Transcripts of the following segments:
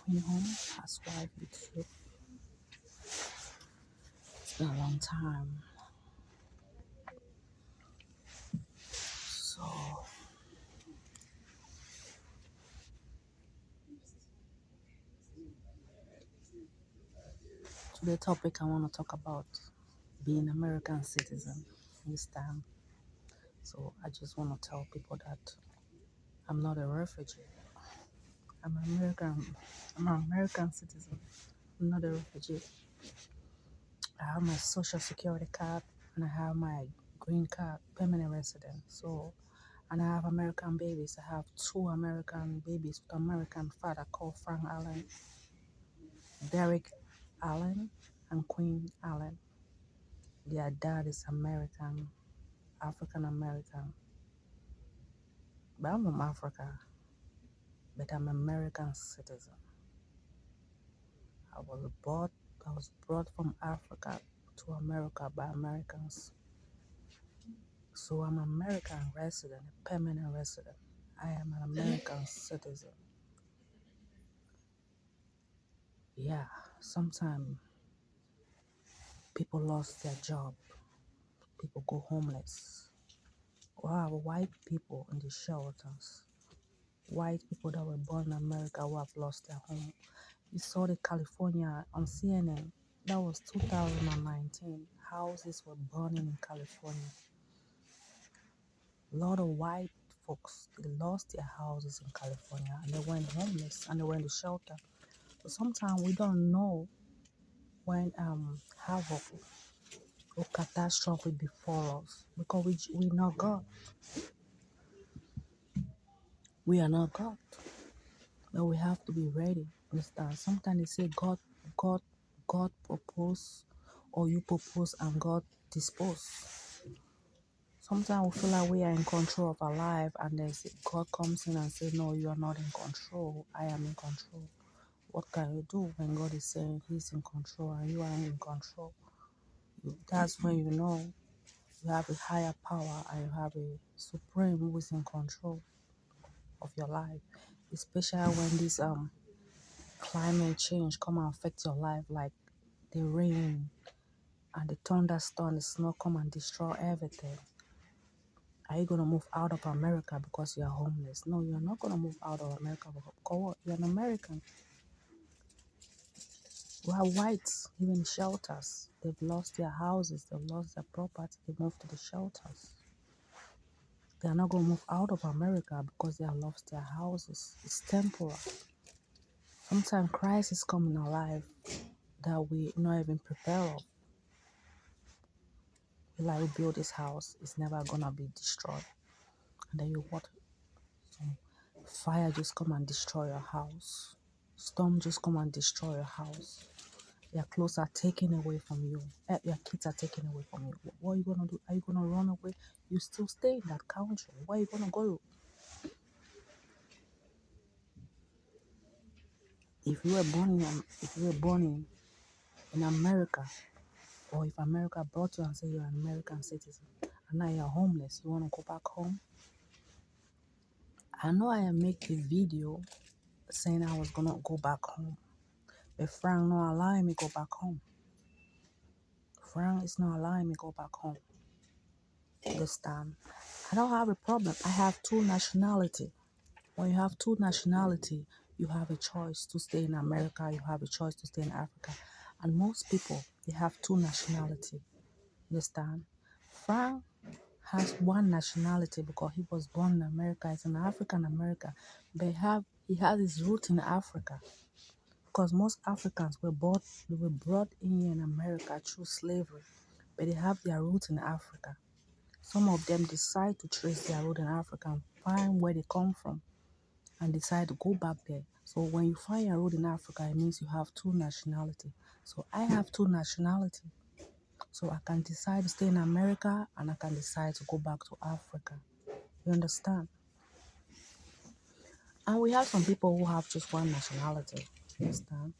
Queen Home, Housewife YouTube. It's been a long time. So today topic I want to talk about being American citizen this time. So I just want to tell people that I'm not a refugee. I'm American. I'm an American citizen. I'm not a refugee. I have my social security card and I have my green card, permanent resident. So, and I have American babies. I have two American babies with American father called Frank Allen, Derek Allen, and Queen Allen. Their dad is American, African American. But I'm from Africa, but I'm American citizen. I was brought from Africa to America by Americans. So I'm American resident, a permanent resident. I am an American citizen. Yeah, sometimes people lost their job. People go homeless. We have white people in the shelters. White people that were born in America who have lost their home. You saw the California on CNN. That was 2019. Houses were burning in California. A lot of white folks, they lost their houses in California and they went homeless and they went to shelter. So sometimes we don't know when havoc or catastrophe befall us because we not God. We are not God. But we have to be ready. Understand? Sometimes they say God propose or you propose and God dispose. Sometimes we feel like we are in control of our life and then God comes in and says, no, you are not in control. I am in control. What can you do when God is saying he's in control and you are in control? That's when you know you have a higher power and you have a supreme who is in control of your life. Especially when this climate change come and affect your life, like the rain and the thunderstorm, the snow come and destroy everything. Are you going to move out of America because you are homeless? No, you're not going to move out of America because what? You're an American. We have whites living in shelters. They've lost their houses. They've lost their property. They moved to the shelters. They are not going to move out of America because they have lost their houses. It's temporal. Sometimes crisis come in our life that we not even prepare of. Like we build this house, it's never gonna be destroyed. And then you what? Some fire just come and destroy your house. Storm just come and destroy your house. Your clothes are taken away from you. Your kids are taken away from you. What are you gonna do? Are you gonna run away? You still stay in that country. Where are you gonna go? If you were born in America, or if America brought you and said you're an American citizen, and now you're homeless, you wanna go back home? I know I make a video saying I was gonna go back home. But Frank not allowing me go back home. Frank is not allowing me go back home this time. I don't have a problem. I have two nationality. When you have two nationality, you have a choice to stay in America, you have a choice to stay in Africa. And most people, they have two nationality. Understand? Frank has one nationality because he was born in America. He's an African American. But he has his root in Africa. Because most Africans were brought in America through slavery, but they have their roots in Africa. Some of them decide to trace their root in Africa and find where they come from and decide to go back there. So when you find your root in Africa, it means you have two nationality. So I have two nationality. So I can decide to stay in America and I can decide to go back to Africa. You understand? And we have some people who have just one nationality. You understand?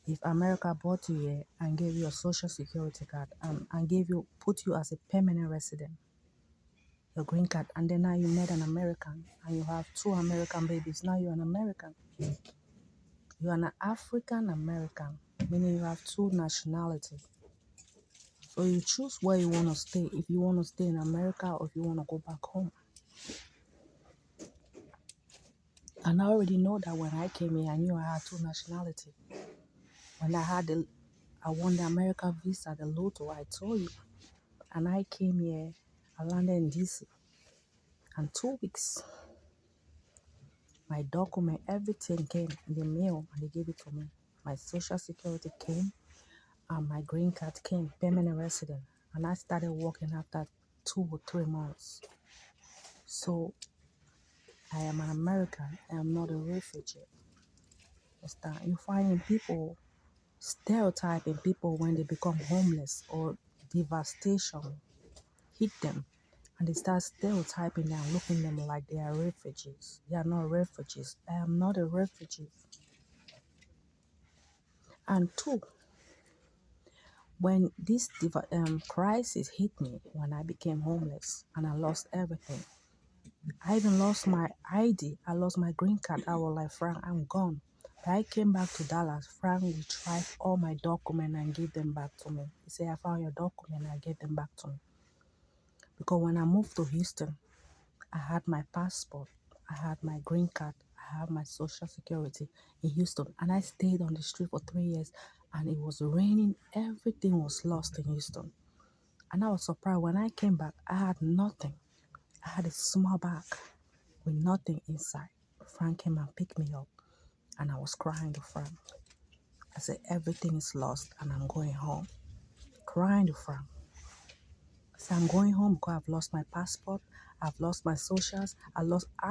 If America brought you here and gave you a social security card and put you as a permanent resident, your green card, and then now you met an American and you have two American babies, now you're an American. You're an African American, meaning you have two nationalities. So you choose where you want to stay, if you want to stay in America or if you want to go back home. And I already know that when I came here, I knew I had two nationalities. When I won the America visa, the lotto, I told you. And I came here, I landed in DC. And 2 weeks, my document, everything came in the mail and they gave it to me. My social security came and my green card came, permanent resident. And I started working after 2 or 3 months. So I am an American. I am not a refugee. Understand? You find people stereotyping people when they become homeless or devastation hit them, and they start stereotyping them, looking at them like they are refugees. They are not refugees. I am not a refugee. And two, when this crisis hit me, when I became homeless and I lost everything, I even lost my ID. I lost my green card. I was like, Frank, I'm gone. But I came back to Dallas. Frank retrieved all my documents and gave them back to me. He said, I found your document and I gave them back to me. Because when I moved to Houston, I had my passport, I had my green card, I had my social security in Houston. And I stayed on the street for 3 years and it was raining. Everything was lost in Houston. And I was surprised when I came back, I had nothing. I had a small bag with nothing inside. Frank came and picked me up and I was crying to Frank. I said, everything is lost and I'm going home. Crying to Frank. I said, I'm going home because I've lost my passport. I've lost my socials. I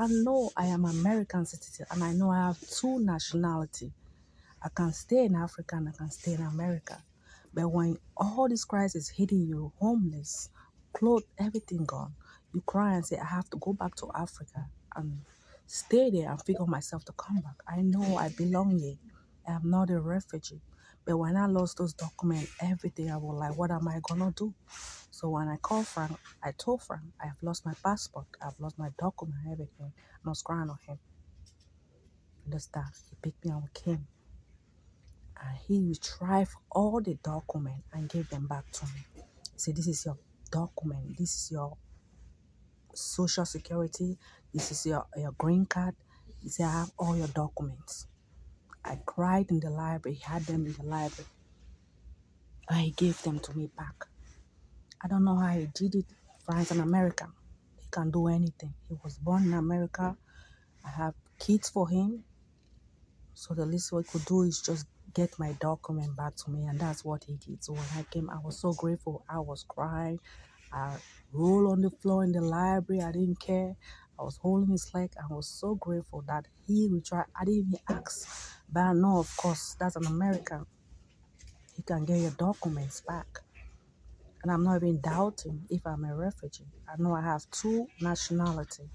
know I am American citizen and I know I have two nationality. I can stay in Africa and I can stay in America. But when all this crisis hitting you, homeless, clothes, everything gone, you cry and say, I have to go back to Africa and stay there and figure myself to come back. I know I belong here. I am not a refugee. But when I lost those documents, everything, I was like, what am I gonna do? So when I called Frank, I told Frank, I have lost my passport, I've lost my document, everything. And I was crying on him. Understand? He picked me and we came. And he retrieved all the documents and gave them back to me. He said, this is your document, this is your social security, this is your green card. He said, I have all your documents. I cried in the library, he had them in the library. And he gave them to me back. I don't know how he did it. Frank's an American. He can do anything. He was born in America. I have kids for him. So the least we could do is just get my document back to me. And that's what he did. So when I came, I was so grateful. I was crying. I rolled on the floor in the library. I didn't care. I was holding his leg. I was so grateful that he retried. I didn't even ask. But I know, of course, that's an American. He can get your documents back. And I'm not even doubting if I'm a refugee. I know I have two nationalities.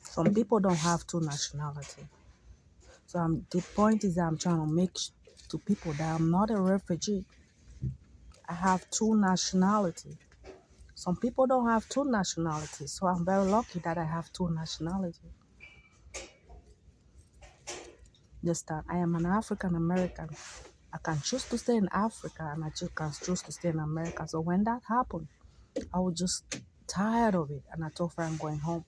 Some people don't have two nationalities. So the point is that I'm trying to make to people that I'm not a refugee. I have two nationalities. Some people don't have two nationalities. So I'm very lucky that I have two nationalities. Just that I am an African American. I can choose to stay in Africa and I can choose to stay in America. So when that happened, I was just tired of it. And I told Frank I'm going home.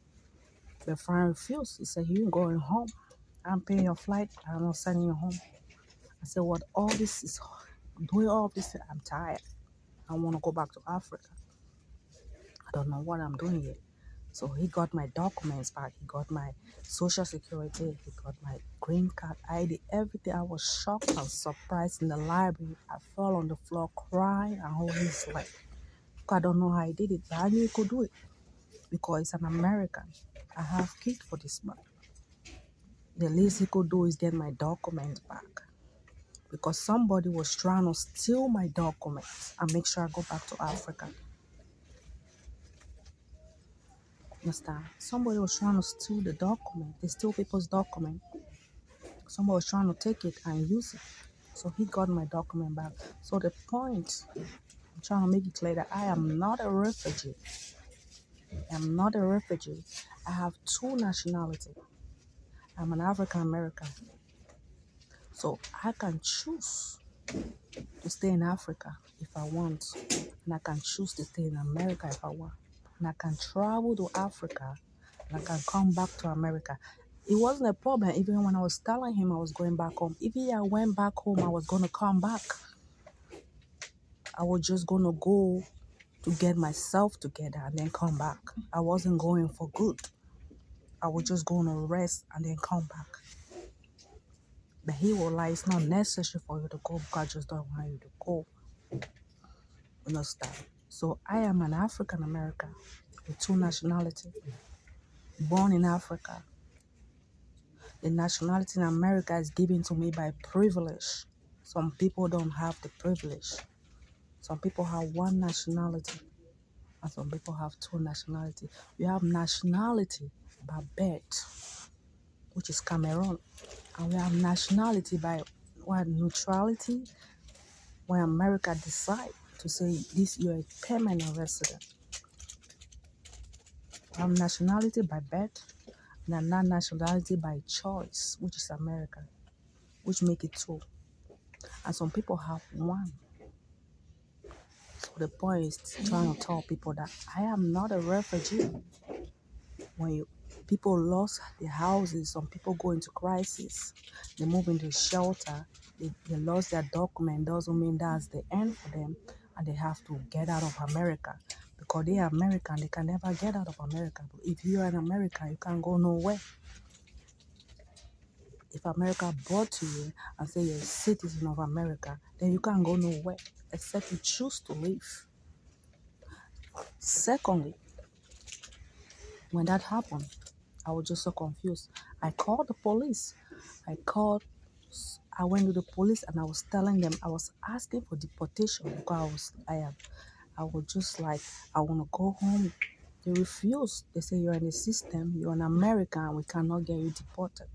But Frank refused. He said, you ain't going home. I'm paying your flight. I'm not sending you home. I said, what all this is, doing all of this, I'm tired. I want to go back to Africa. I don't know what I'm doing here. So he got my documents back. He got my social security. He got my green card, ID, everything. I was shocked and surprised in the library. I fell on the floor crying and holding his leg. I don't know how he did it, but I knew he could do it because he's an American. I have kids for this man. The least he could do is get my documents back. Because somebody was trying to steal my documents and make sure I go back to Africa. Understand? Somebody was trying to steal the document. They steal people's document. Somebody was trying to take it and use it. So he got my document back. So the point, I'm trying to make it clear that I am not a refugee. I am not a refugee. I have two nationalities. I'm an African American. So I can choose to stay in Africa if I want, and I can choose to stay in America if I want. And I can travel to Africa, and I can come back to America. It wasn't a problem even when I was telling him I was going back home. Even I went back home, I was going to come back. I was just going to go to get myself together and then come back. I wasn't going for good. I was just going to rest and then come back. But he was like, it's not necessary for you to go because I just don't want you to go. You understand? So I am an African American with two nationalities. Born in Africa. The nationality in America is given to me by privilege. Some people don't have the privilege. Some people have one nationality and some people have two nationalities. We have nationality by birth, which is Cameroon. And we have nationality by neutrality, when America decide to say this, you're a permanent resident. We have nationality by birth and not nationality by choice, which is America, which make it two. And some people have one. So the point is trying to tell people that I am not a refugee. When people lost their houses, some people go into crisis, they move into shelter, they lost their document, doesn't mean that's the end for them, and they have to get out of America. Because they are American, they can never get out of America. But if you are an American, you can't go nowhere. If America brought you and say you're a citizen of America, then you can't go nowhere except you choose to leave. Secondly, when that happened, I was just so confused. I called the police. I went to the police and I was telling them, I was asking for deportation because I was just like, I want to go home. They refused. They say, you're in the system, you're an American, we cannot get you deported.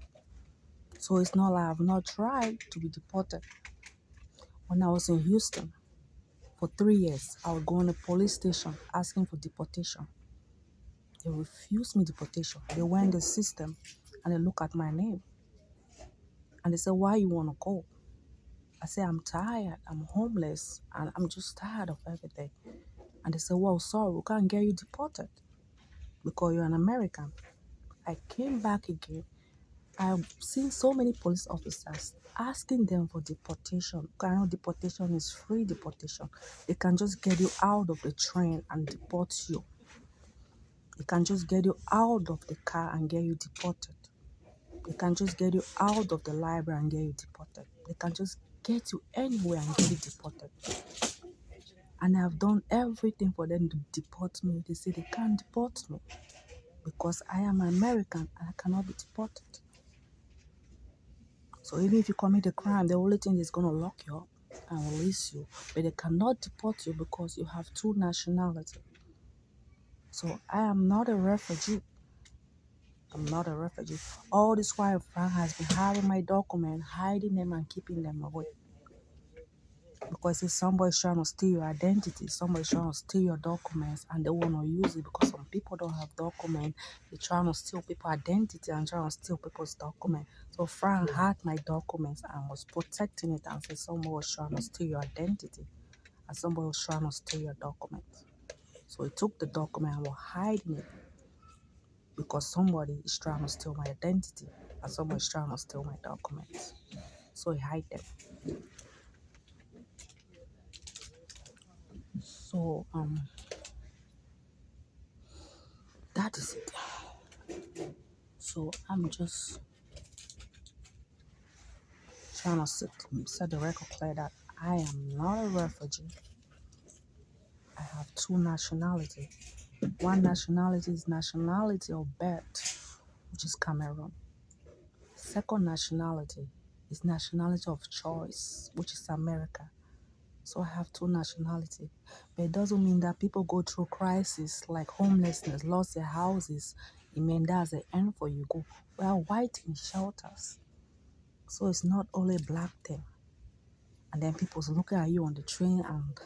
So it's not like I've not tried to be deported. When I was in Houston for 3 years, I would go in the police station asking for deportation. They refused me deportation. They went in the system and they look at my name. And they said, why you want to go? I said, I'm tired. I'm homeless. And I'm just tired of everything. And they said, well, sorry, we can't get you deported because you're an American. I came back again. I've seen so many police officers asking them for deportation. I know deportation is free deportation. They can just get you out of the train and deport you. They can just get you out of the car and get you deported. They can just get you out of the library and get you deported. They can just get you anywhere and get you deported. And I've done everything for them to deport me. They say they can't deport me because I am American and I cannot be deported. So even if you commit a crime, the only thing is going to lock you up and release you. But they cannot deport you because you have two nationalities. So I am not a refugee. I'm not a refugee. All this while, Frank has been having my documents, hiding them and keeping them away. Because if somebody's trying to steal your identity, somebody's trying to steal your documents and they want to use it because some people don't have documents. They're trying to steal people's identity and trying to steal people's documents. So Frank had my documents and was protecting it and said somebody was trying to steal your identity and somebody was trying to steal your documents. So he took the document and was hiding it because somebody is trying to steal my identity and somebody is trying to steal my documents. So he hid them. So that is it. So I'm just trying to set the record clear that I am not a refugee. I have two nationalities. One nationality is nationality of birth, which is Cameroon. Second nationality is nationality of choice, which is America. So I have two nationalities. But it doesn't mean that people go through crisis like homelessness, lost their houses. It means that's the end for you. We are white in shelters. So it's not only a black thing. And then people's looking at you on the train and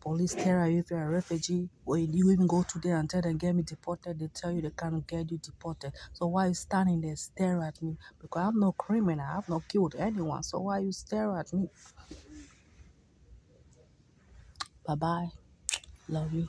police tell you if you're a refugee, or you even go to them and tell them, get me deported, they tell you they can't get you deported. So why you standing there stare at me? Because I'm no criminal, I've not killed anyone. So why you stare at me? Bye-bye. Love you.